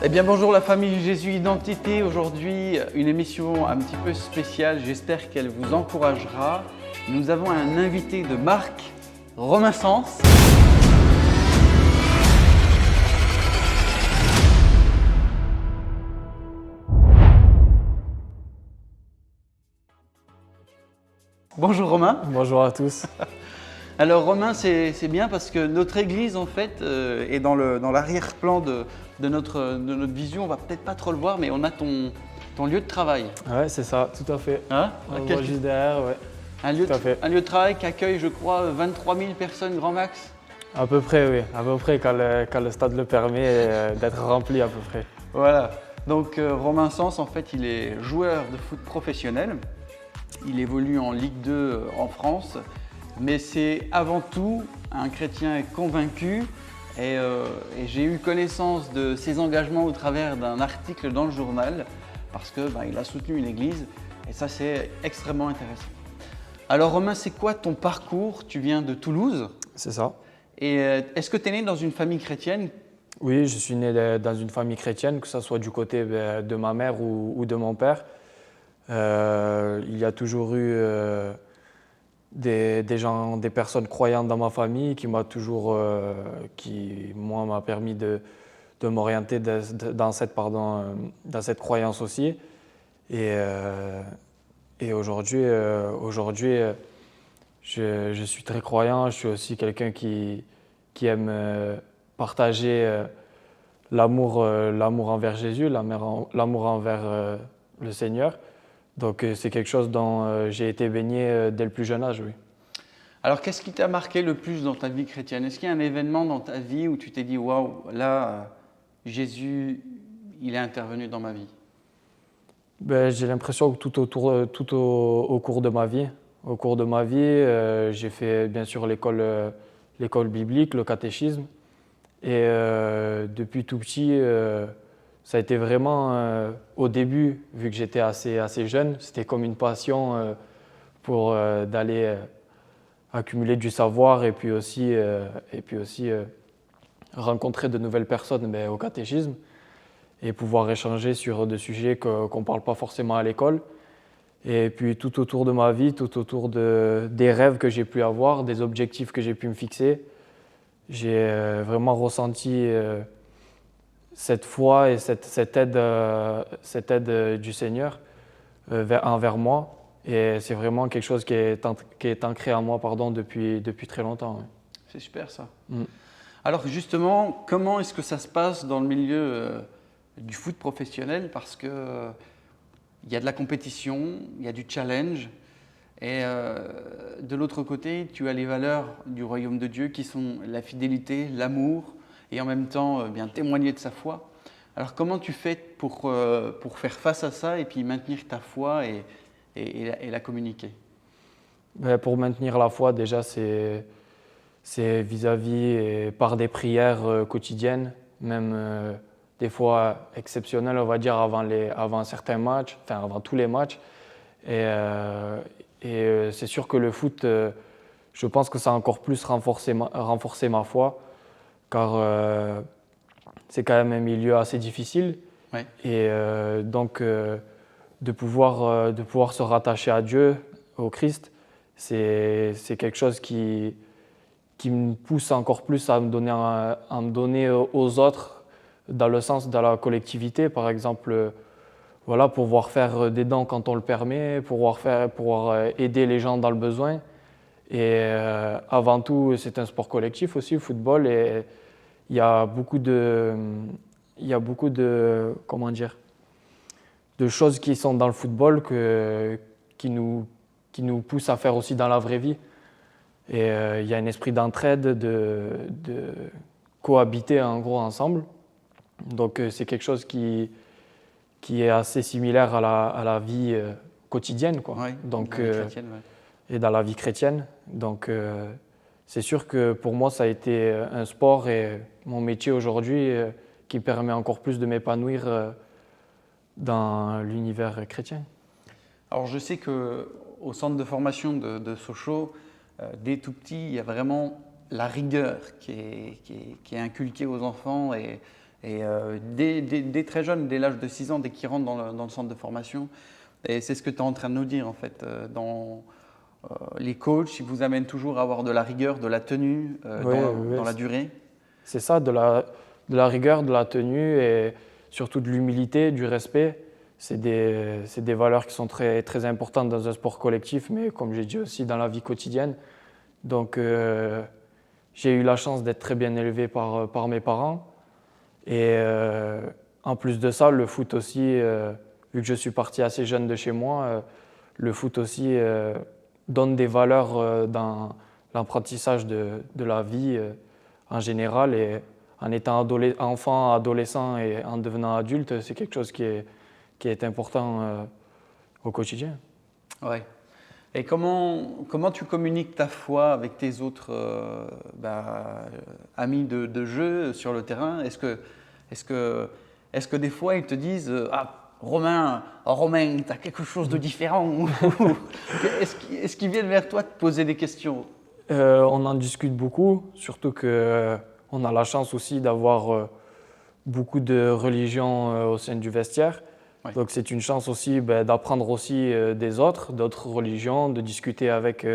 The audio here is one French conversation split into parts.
Eh bien bonjour la famille Jésus Identité, aujourd'hui une émission un petit peu spéciale, j'espère qu'elle vous encouragera. Nous avons un invité de marque, Romain Sens. Bonjour Romain. Bonjour à tous. Alors Romain, c'est bien parce que notre église en fait est dans l'arrière-plan de notre vision. On va peut-être pas trop le voir, mais on a ton lieu de travail. Ouais, c'est ça, tout à fait. Hein? On le voit juste derrière, ouais. Un lieu, Tout à fait. un lieu de travail qui accueille, je crois, 23 000 personnes grand max. À peu près, oui. À peu près quand le stade le permet d'être rempli à peu près. Voilà. Donc Romain Sens, en fait, il est joueur de foot professionnel. Il évolue en Ligue 2 en France. Mais c'est avant tout un chrétien convaincu. Et j'ai eu connaissance de ses engagements au travers d'un article dans le journal parce que il a soutenu une église. Et ça, c'est extrêmement intéressant. Alors Romain, c'est quoi ton parcours? Tu viens de Toulouse. C'est ça. Et est-ce que tu es né dans une famille chrétienne? Oui, je suis né dans une famille chrétienne, que ce soit du côté de ma mère ou de mon père. Il y a toujours eu des personnes croyantes dans ma famille qui m'a permis de m'orienter dans cette croyance aussi. Et aujourd'hui, je suis très croyant. Je suis aussi quelqu'un qui aime partager l'amour envers Jésus, l'amour envers le Seigneur. Donc c'est quelque chose dont j'ai été baigné dès le plus jeune âge, oui. Alors qu'est-ce qui t'a marqué le plus dans ta vie chrétienne? Est-ce qu'il y a un événement dans ta vie où tu t'es dit waouh, là, Jésus, il est intervenu dans ma vie? J'ai l'impression que tout au cours de ma vie, j'ai fait bien sûr l'école biblique, le catéchisme. Et depuis tout petit, ça a été vraiment au début, vu que j'étais assez jeune, c'était comme une passion pour d'aller accumuler du savoir et puis aussi rencontrer de nouvelles personnes au catéchisme et pouvoir échanger sur des sujets qu'on ne parle pas forcément à l'école. Et puis tout autour de ma vie, tout autour des rêves que j'ai pu avoir, des objectifs que j'ai pu me fixer, j'ai vraiment ressenti cette foi et cette aide du Seigneur envers moi. Et c'est vraiment quelque chose qui est ancré en moi depuis très longtemps. Ouais. C'est super ça. Mm. Alors justement, comment est-ce que ça se passe dans le milieu du foot professionnel? Parce que il y a de la compétition, il y a du challenge. Et de l'autre côté, tu as les valeurs du royaume de Dieu qui sont la fidélité, l'amour et en même temps bien témoigner de sa foi. Alors comment tu fais pour faire face à ça et puis maintenir ta foi et la communiquer? Pour maintenir la foi, déjà, c'est vis-à-vis et par des prières quotidiennes, même des fois exceptionnelles, on va dire, avant certains matchs, enfin avant tous les matchs. Et c'est sûr que le foot, je pense que ça a encore plus renforcé ma foi, car c'est quand même un milieu assez difficile. Ouais. Et donc, de pouvoir se rattacher à Dieu, au Christ, c'est quelque chose qui me pousse encore plus à me donner aux autres, dans le sens de la collectivité, par exemple. Voilà, pouvoir faire des dons quand on le permet, pouvoir aider les gens dans le besoin. Et avant tout, c'est un sport collectif aussi, le football. Et il y a beaucoup comment dire, de choses qui sont dans le football qui nous poussent à faire aussi dans la vraie vie. Et il y a un esprit d'entraide, de cohabiter en gros ensemble. Donc c'est quelque chose qui est assez similaire à la vie quotidienne, quoi. Ouais, Donc, dans la vie chrétienne, ouais. et dans la vie chrétienne. Donc, c'est sûr que pour moi, ça a été un sport et mon métier aujourd'hui qui me permet encore plus de m'épanouir dans l'univers chrétien. Alors je sais qu'au centre de formation de Sochaux, dès tout petit, il y a vraiment la rigueur qui est inculquée aux enfants et Et dès très jeune, dès l'âge de 6 ans, dès qu'ils rentrent dans le centre de formation, et c'est ce que tu es en train de nous dire en fait, les coachs, ils vous amènent toujours à avoir de la rigueur, de la tenue Oui, oui, dans la durée. c'est ça, de la rigueur, de la tenue et surtout de l'humilité, du respect. C'est des valeurs qui sont très, très importantes dans un sport collectif, mais comme j'ai dit aussi dans la vie quotidienne. Donc j'ai eu la chance d'être très bien élevé par mes parents. Et en plus de ça, le foot aussi, vu que je suis parti assez jeune de chez moi, le foot aussi donne des valeurs dans l'apprentissage de la vie en général. Et en étant enfant, adolescent et en devenant adulte, c'est quelque chose qui est important au quotidien. Ouais. Et comment tu communiques ta foi avec tes autres amis de jeu sur le terrain? Est-ce que des fois ils te disent ah, Romain, tu as quelque chose de différent? Est-ce qu'ils viennent vers toi te poser des questions? On en discute beaucoup, surtout qu'on a la chance aussi d'avoir beaucoup de religions au sein du vestiaire. Ouais. Donc c'est une chance aussi d'apprendre aussi des autres, d'autres religions, de discuter avec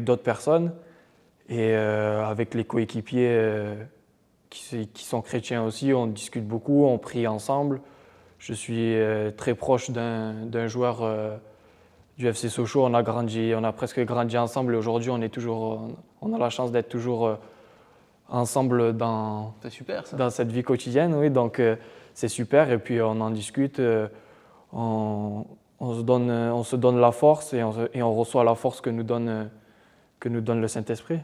d'autres personnes et avec les coéquipiers qui sont chrétiens aussi. On discute beaucoup, on prie ensemble. Je suis très proche d'un joueur du FC Sochaux. On a presque grandi ensemble et aujourd'hui on a la chance d'être toujours ensemble C'est super ça. dans cette vie quotidienne. Oui, donc c'est super et puis on en discute. On se donne la force et on reçoit la force que nous donne le Saint-Esprit.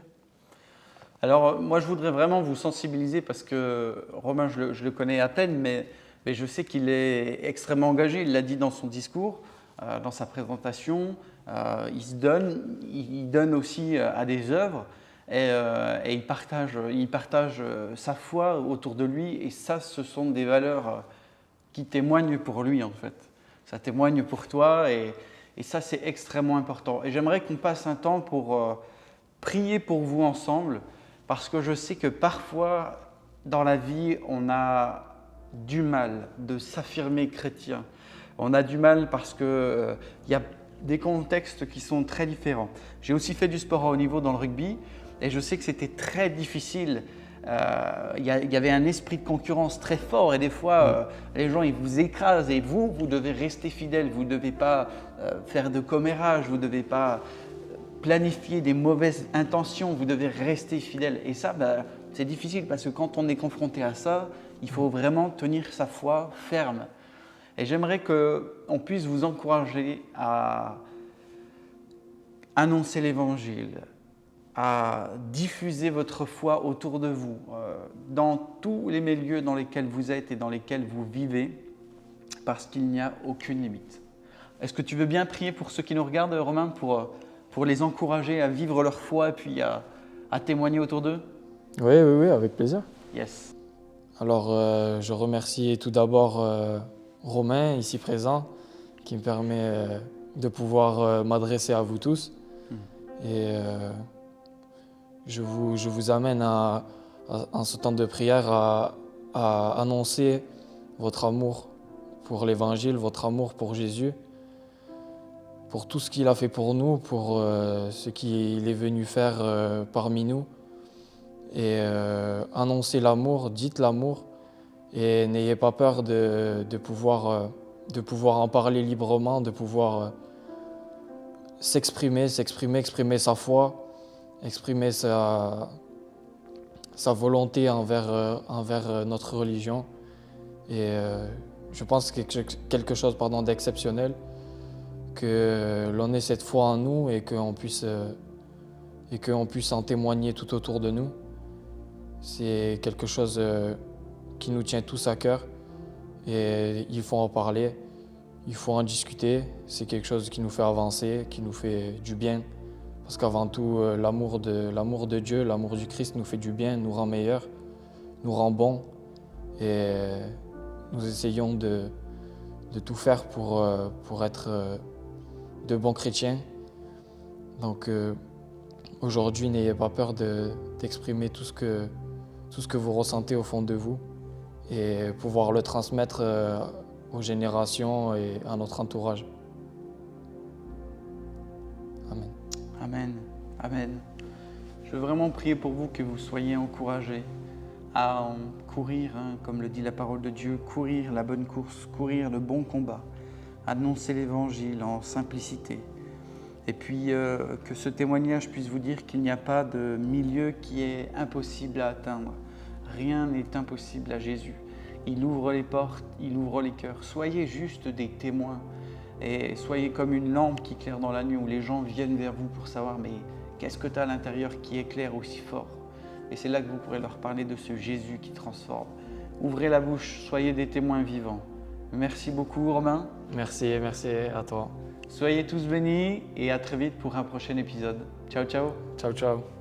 Alors moi je voudrais vraiment vous sensibiliser parce que Romain je le connais à peine mais je sais qu'il est extrêmement engagé, il l'a dit dans son discours, dans sa présentation, il donne aussi à des œuvres et il partage sa foi autour de lui et ça ce sont des valeurs qui témoignent pour lui en fait. Ça témoigne pour toi et ça c'est extrêmement important. Et j'aimerais qu'on passe un temps pour prier pour vous ensemble parce que je sais que parfois dans la vie on a du mal de s'affirmer chrétien. On a du mal parce qu'il y a des contextes qui sont très différents. J'ai aussi fait du sport à haut niveau dans le rugby et je sais que c'était très difficile. Il y avait un esprit de concurrence très fort et des fois les gens ils vous écrasent et vous devez rester fidèle, vous ne devez pas faire de commérage, vous ne devez pas planifier des mauvaises intentions, vous devez rester fidèle. Et ça, c'est difficile parce que quand on est confronté à ça, il faut vraiment tenir sa foi ferme. Et j'aimerais qu'on puisse vous encourager à annoncer l'Évangile, à diffuser votre foi autour de vous, dans tous les milieux dans lesquels vous êtes et dans lesquels vous vivez, parce qu'il n'y a aucune limite. Est-ce que tu veux bien prier pour ceux qui nous regardent, Romain, pour les encourager à vivre leur foi et puis à témoigner autour d'eux? Oui, avec plaisir. Yes. Alors, je remercie tout d'abord Romain, ici présent, qui me permet de pouvoir m'adresser à vous tous. Et je vous amène en ce temps de prière à annoncer votre amour pour l'Évangile, votre amour pour Jésus, pour tout ce qu'il a fait pour nous, pour ce qu'il est venu faire parmi nous. Et annoncez l'amour, dites l'amour et n'ayez pas peur de pouvoir en parler librement, de pouvoir exprimer sa foi, exprimer sa volonté envers notre religion. Et je pense que c'est quelque chose d'exceptionnel, que l'on ait cette foi en nous et qu'on puisse en témoigner tout autour de nous. C'est quelque chose qui nous tient tous à cœur et il faut en parler, il faut en discuter. C'est quelque chose qui nous fait avancer, qui nous fait du bien. Parce qu'avant tout, l'amour de Dieu, l'amour du Christ nous fait du bien, nous rend meilleurs, nous rend bons. Et nous essayons de tout faire pour être de bons chrétiens. Donc aujourd'hui, n'ayez pas peur d'exprimer tout ce que vous ressentez au fond de vous. et pouvoir le transmettre aux générations et à notre entourage. Amen. Amen. Amen. Je veux vraiment prier pour vous, que vous soyez encouragés à courir, comme le dit la parole de Dieu, courir la bonne course, courir le bon combat, annoncer l'évangile en simplicité. Et puis que ce témoignage puisse vous dire qu'il n'y a pas de milieu qui est impossible à atteindre. Rien n'est impossible à Jésus. Il ouvre les portes, il ouvre les cœurs. Soyez juste des témoins et soyez comme une lampe qui éclaire dans la nuit, où les gens viennent vers vous pour savoir mais qu'est-ce que tu as à l'intérieur qui éclaire aussi fort. Et c'est là que vous pourrez leur parler de ce Jésus qui transforme. Ouvrez la bouche, soyez des témoins vivants. Merci beaucoup Romain. Merci à toi. Soyez tous bénis et à très vite pour un prochain épisode. Ciao, ciao. Ciao, ciao.